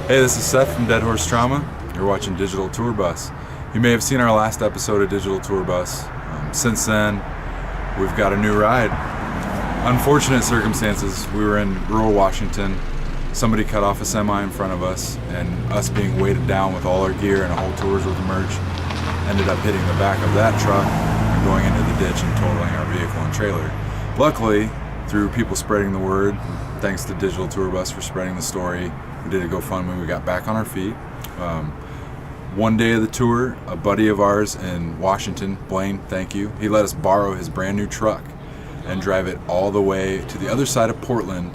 Hey, this is Seth from Dead Horse Trauma. You're watching Digital Tour Bus. You may have seen our last episode of Digital Tour Bus. Since then, we've got a new ride. Unfortunate circumstances. We were in rural Washington. Somebody cut off a semi in front of us, and us being weighted down with all our gear and a whole tour's worth of merch ended up hitting the back of that truck and going into the ditch and totaling our vehicle and trailer. Luckily, through people spreading the word, thanks to Digital Tour Bus for spreading the story, we did a GoFundMe, we got back on our feet. One day of the tour, a buddy of ours in Washington, Blaine, thank you, he let us borrow his brand new truck and drive it all the way to the other side of Portland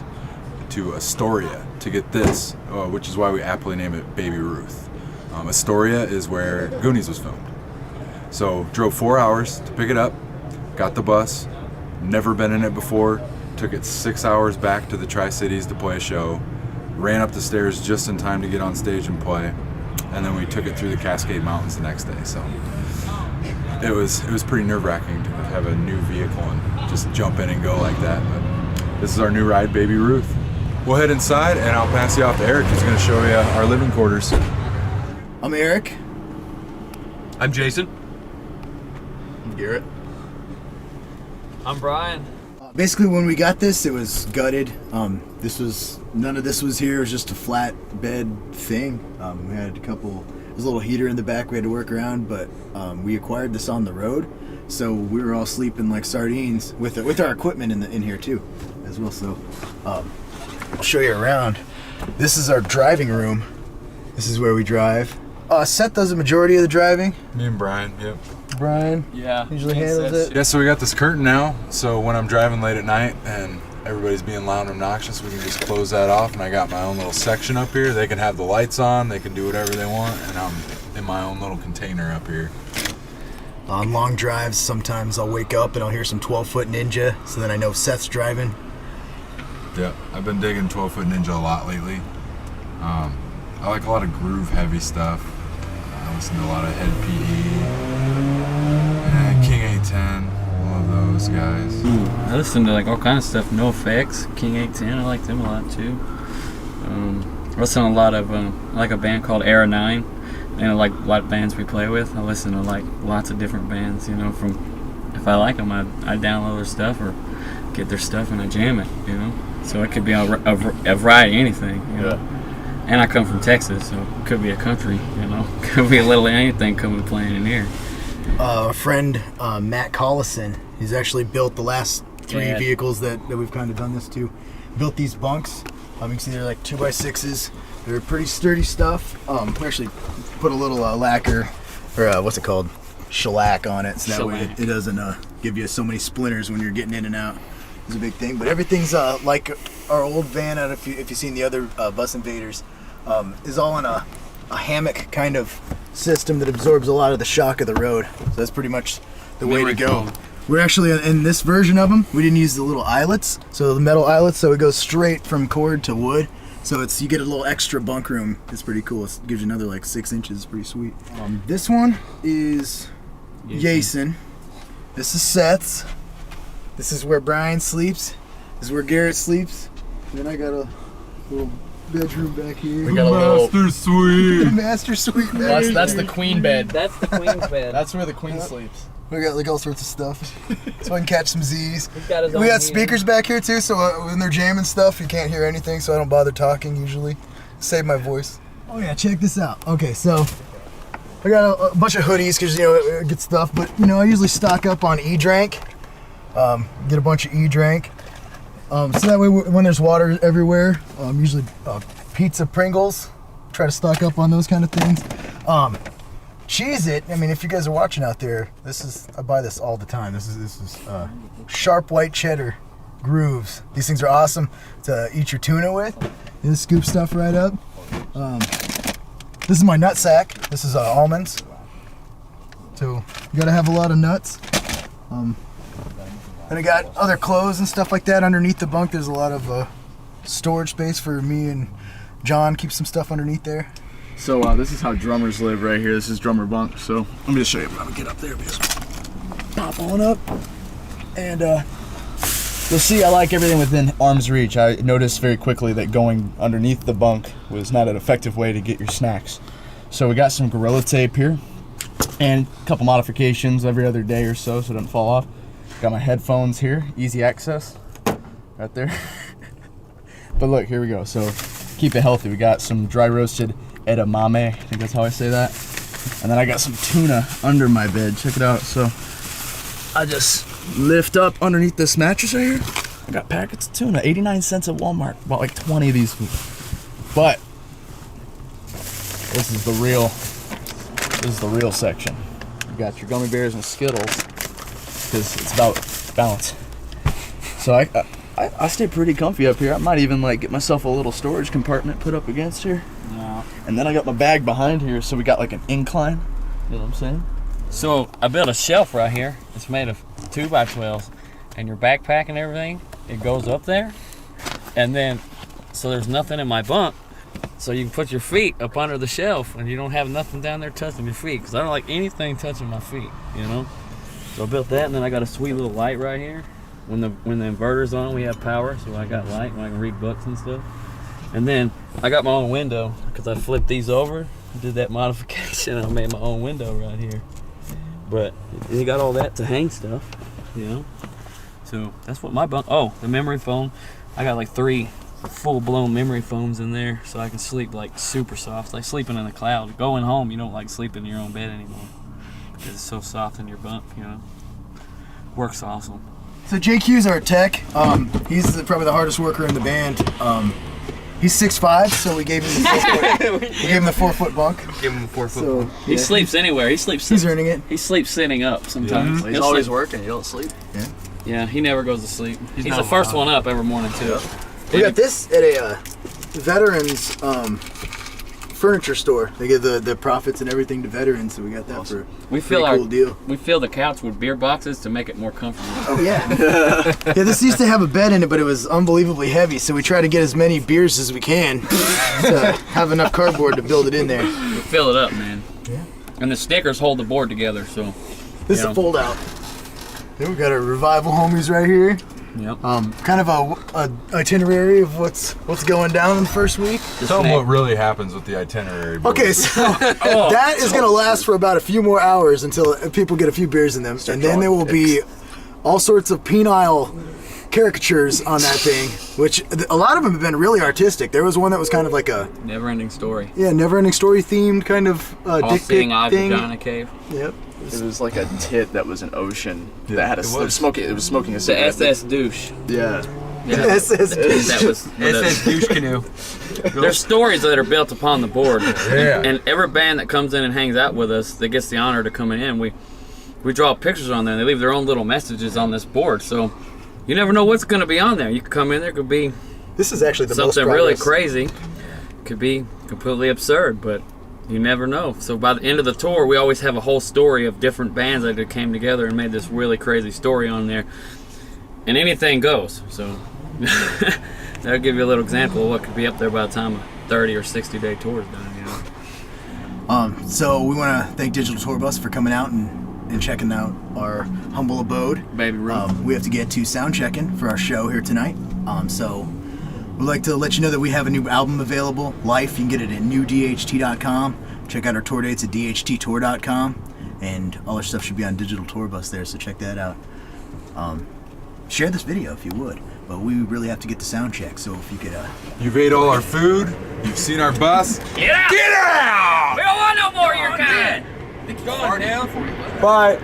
to Astoria to get this, which is why we aptly name it Baby Ruth. Astoria is where Goonies was filmed. So drove 4 hours to pick it up, got the bus, never been in it before, took it 6 hours back to the Tri-Cities to play a show, ran up the stairs just in time to get on stage and play, and then we took it through the Cascade Mountains the next day. So it was pretty nerve-wracking to have a new vehicle and just jump in and go like that. But this is our new ride, Baby Ruth. We'll head inside and I'll pass you off to Eric, who's going to show you our living quarters. I'm Eric. I'm Jason. I'm Garrett. I'm Brian. Basically, when we got this, it was gutted. None of this was here. It was just a flat bed thing. We had there's a little heater in the back we had to work around, but we acquired this on the road, so we were all sleeping like sardines with our equipment in here too, as well. So I'll show you around. This is our driving room. This is where we drive. Seth does the majority of the driving. Me and Brian, yep. Brian usually handles it. Yeah, so we got this curtain now, so when I'm driving late at night and everybody's being loud and obnoxious, we can just close that off, and I got my own little section up here. They can have the lights on, they can do whatever they want, and I'm in my own little container up here. On long drives, sometimes I'll wake up and I'll hear some 12-foot Ninja, so then I know Seth's driving. Yeah, I've been digging 12-foot Ninja a lot lately. I like a lot of groove-heavy stuff. I listen to a lot of Head PE, and King 810. Love those guys. I listen to like all kinds of stuff. No Effects, King 810. I like them a lot too. I listen to a lot of I like a band called Era 9, and I like what bands we play with. I listen to like lots of different bands. You know, from if I like them, I download their stuff or get their stuff and I jam it. You know, so it could be a variety, anything. You know? And I come from Texas, so it could be a country, you know. Could be a little anything coming playing in here. A friend, Matt Collison, he's actually built the last three vehicles that we've kind of done this to. Built these bunks. You can see they're like 2x6s. They're pretty sturdy stuff. We actually put a little lacquer, or what's it called? Shellac on it, so that way it doesn't give you so many splinters when you're getting in and out. It's a big thing, but everything's like our old van. I don't know if you've seen the other bus Invaders. Is all in a hammock kind of system that absorbs a lot of the shock of the road. So that's pretty much the way to go. We're actually in this version of them. We didn't use the little eyelets, so the metal eyelets, so it goes straight from cord to wood. So you get a little extra bunk room. It's pretty cool. It gives you another like 6 inches. It's pretty sweet. This one is Jason. This is Seth's. This is where Brian sleeps. This is where Garrett sleeps. And then I got a little bedroom back here. We got a little Master Suite. Master Suite bed. That's the queen bed. That's the queen's bed. That's where the queen sleeps. We got like all sorts of stuff, so I can catch some Z's. He's got his own We got heater. speakers back here too, so when they're jamming stuff, you can't hear anything, so I don't bother talking usually. Save my voice. Oh yeah, check this out. Okay, so I got a bunch of hoodies because I get stuff, but I usually stock up on E-Drank. Get a bunch of E-Drank. So that way when there's water everywhere, usually pizza Pringles, try to stock up on those kind of things. Cheez-It, if you guys are watching out there, I buy this all the time. This is sharp white cheddar grooves. These things are awesome to eat your tuna with. You just scoop stuff right up. This is my nut sack. This is almonds. So you gotta have a lot of nuts. Then I got other clothes and stuff like that underneath the bunk. There's a lot of storage space for me and John. Keep some stuff underneath there. So this is how drummers live right here. This is drummer bunk. So let me just show you. I'm gonna get up there. Just pop on up, and You'll see I like everything within arm's reach. I noticed very quickly that going underneath the bunk was not an effective way to get your snacks. So we got some Gorilla Tape here and a couple modifications every other day or so it doesn't fall off. Got my headphones here, easy access, right there. But look, here we go. So keep it healthy. We got some dry roasted edamame, I think that's how I say that. And then I got some tuna under my bed. Check it out. So I just lift up underneath this mattress right here. I got packets of tuna, 89 cents at Walmart. Bought like 20 of these. But this is the real section. You got your gummy bears and Skittles because it's about balance. So I stay pretty comfy up here. I might even like get myself a little storage compartment put up against here. No. And then I got my bag behind here, so we got like an incline. You know what I'm saying? So I built a shelf right here. It's made of 2x12s, and your backpack and everything, it goes up there, and then so there's nothing in my bunk, so you can put your feet up under the shelf, and you don't have nothing down there touching your feet, because I don't like anything touching my feet, you know. So I built that, and then I got a sweet little light right here. When the inverter's on, we have power, so I got light, and I can read books and stuff. And then I got my own window because I flipped these over, did that modification, and I made my own window right here. But you got all that to hang stuff, you know. So that's what my bunk. Oh, the memory foam. I got like 3 full-blown memory foams in there, so I can sleep like super soft, like sleeping in the cloud. Going home, you don't like sleeping in your own bed anymore because it's so soft in your bunk, you know. Works awesome. So JQ's our tech. He's probably the hardest worker in the band. He's 6'5", so we gave him the 4-foot bunk. Give him a 4-foot So bunk. He sleeps anywhere. He sleeps. he's earning it. He sleeps sitting up sometimes. He's He'll always sleep- working. You don't sleep. Yeah, he never goes to sleep. He's not the first allowed. one up every morning too. We got this at a veterans furniture store. They give the profits and everything to veterans, so we got that for a We fill pretty our cool deal. we fill the couch with beer boxes to make it more comfortable. Oh yeah. Yeah, this used to have a bed in it, but it was unbelievably heavy, so we try to get as many beers as we can to have enough cardboard to build it in there. We fill it up, man. Yeah. And the stickers hold the board together, so. This is Yeah. a fold out. Then we got our revival homies right here. Yep. Kind of a itinerary of what's going down in the first week. Tell them what really happens with the itinerary. board. Okay, so that is going to last for about a few more hours until people get a few beers in them, and then there will be all sorts of penile caricatures on that thing, which a lot of them have been really artistic. There was one that was kind of like a Never-ending story. never-ending story themed kind of All dick pic seeing eye thing. vagina cave. Yep. It was like a tit that was an ocean Yeah, that had a it it was. was smoking. It was smoking a The cigarette. SS douche. Yeah. Yeah. SS That was. SS douche canoe. There's stories that are built upon the board. Yeah. And every band that comes in and hangs out with us, that gets the honor to come in, we draw pictures on there. They leave their own little messages on this board, so you never know what's going to be on there. You could come in there, could be This is actually the most something really progress. crazy, could be completely absurd, but you never know. So by the end of the tour, we always have a whole story of different bands that came together and made this really crazy story on there. And anything goes. So that'll give you a little example of what could be up there by the time a 30 or 60 day tour is done, you know. So we want to thank Digital Tour Bus for coming out and checking out our humble abode. Baby Ruth. We have to get to sound checking for our show here tonight. So we'd like to let you know that we have a new album available, Life. You can get it at newdht.com. Check out our tour dates at dhttour.com. And all our stuff should be on Digital Tour Bus there, so check that out. Share this video if you would. But we really have to get to sound check, so if you could... You've ate all our food. You've seen our bus. Get out! Get out! We don't want no more of your kind! Going down. Bye.